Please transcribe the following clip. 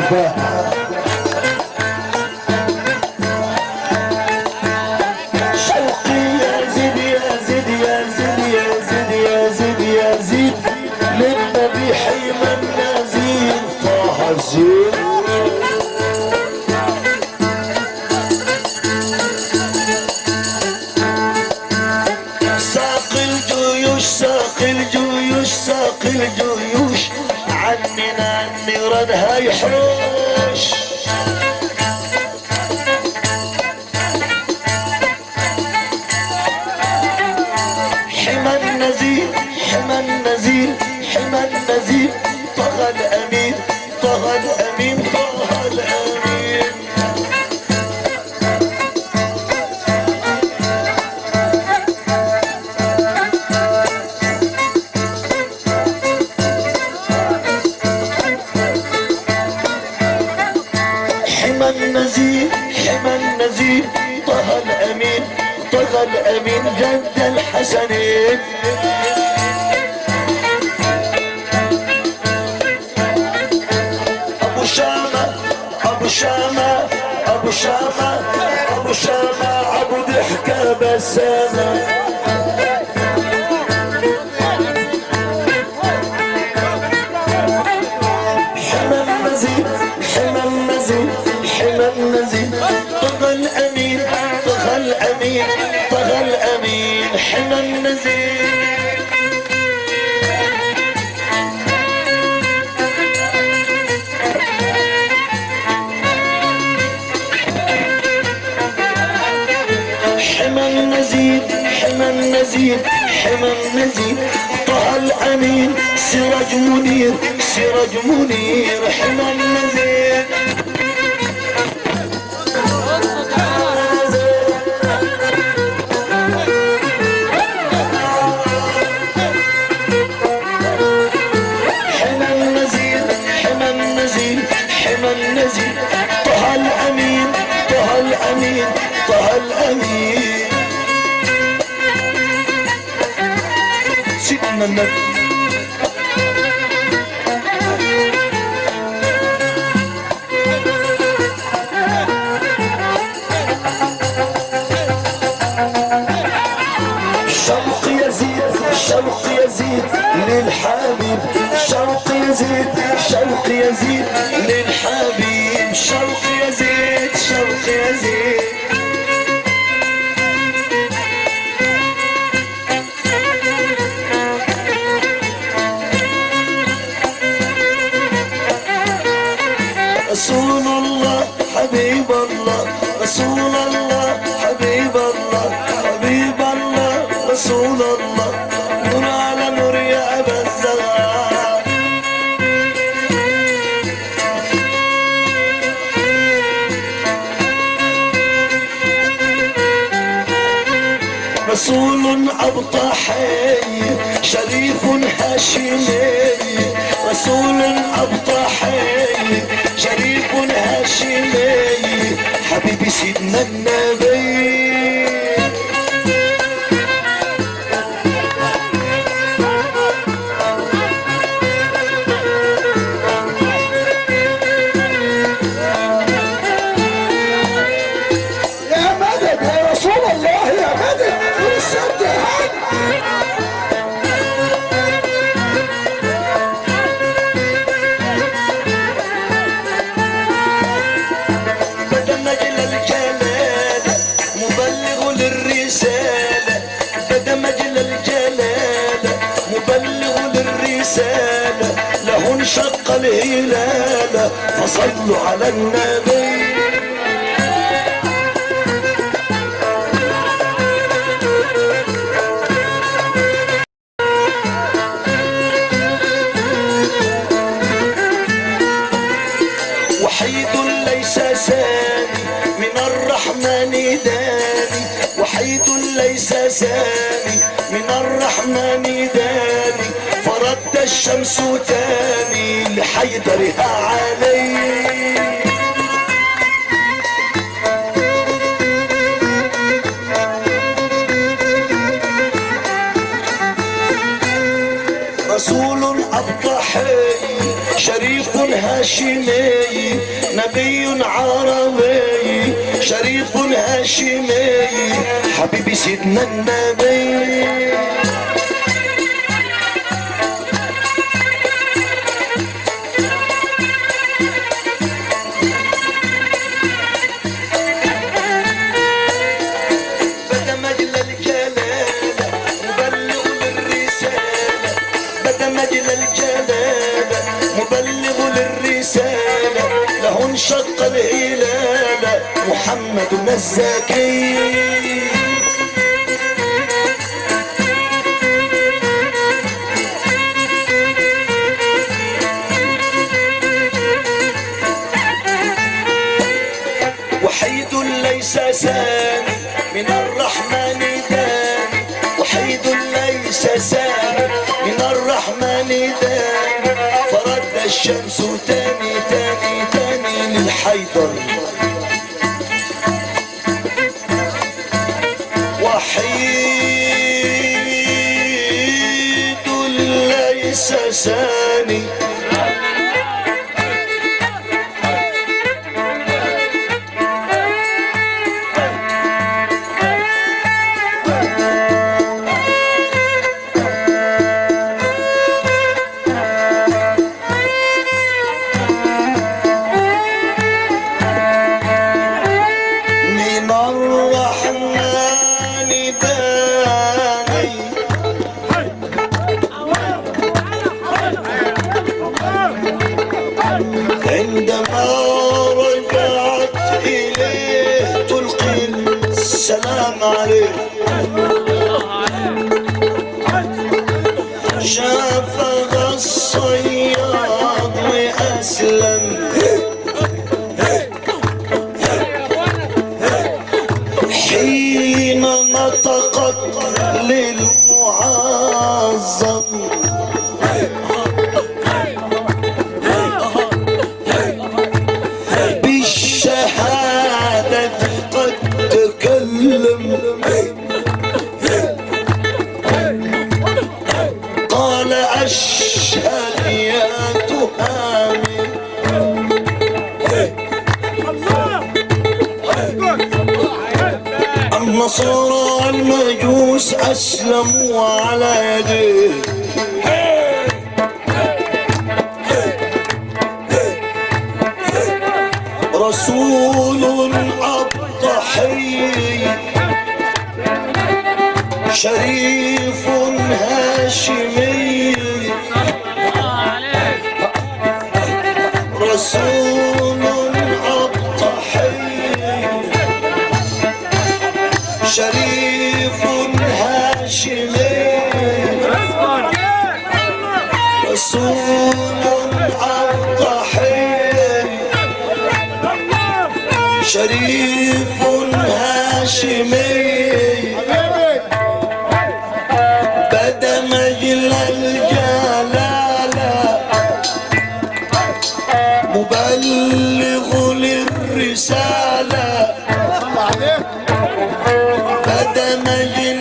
شوقي يزيد يزيد يزيد يزيد يزيد يزيد للنبي حيما نزيد طه الزين. ساق الجيوش ساق الجيوش ساق الجيوش عننا النيران يحوش. حمى النزيل حمى النزيل حمى النزيل طه الامين طه الامين طه الامين. حمى النزيل حمى النزيل طه الامين طه الامين جد الحسنين. ابو شامة ابو شامة ابو شامة ابو شامة عبد حكى بسامة. حمى النزيل حمى النزيل حمى النزيل طه الامين طه الامين طه الامين حمى النزيل. حمى النزيل حمى النزيل حمى النزيل طه الامين سراج منير سراج منير حمى النزيل. حمى النزيل حمى النزيل حمى النزيل طه الامين طه الامين طه الامين. سيدنا النبي شوق يزيد شوق يزيد للحبيب شوق يزيد شوق يزيد للحبيب شوق يزيد شوق يزيد. رسول الله حبيب الله رسول الله حبيب الله حبيب الله رسول الله نور على نور يا ابا الزهراء. رسول أبطحي شريف هاشمي رسول أبطحي شريف هاشمي حبيبي سيدنا النبي. يا مدد يا رسول الله يا مدد والسد هاد. بدا مجل الجلال مبلغ للرسالة بدا مجل الجلال مبلغ للرسالة له انشق الهلال فصلوا على النبي. وحيد ليس سامي من الرحمن داني وحيد ليس سامي من الرحمن داني فرد الشمس تاني لحيدرها علي. رسول أبطحي شريف هاشمي نبي عربي شريف هاشمي حبيبي سيدنا النبي شق الهلال محمد الزكي وحيد ليس ثاني من الرحمن داني وحيد ليس ثاني من الرحمن داني فرد الشمس تاني تاني تاني للحيدر وحيد ليس ثاني عندما رجعت إليه تلقي السلام عليه شافها الصياد وأسلم حين نطقت للمعظم قال أشهد يا تهامي النصارى المجوس أسلموا على يديه رسول الضحي شريف هاشمي رسول الضحي شريف هاشمي رسول الضحي شريف هاشمي بدا مجل الجلالة مبلغ للرسالة بدا مجل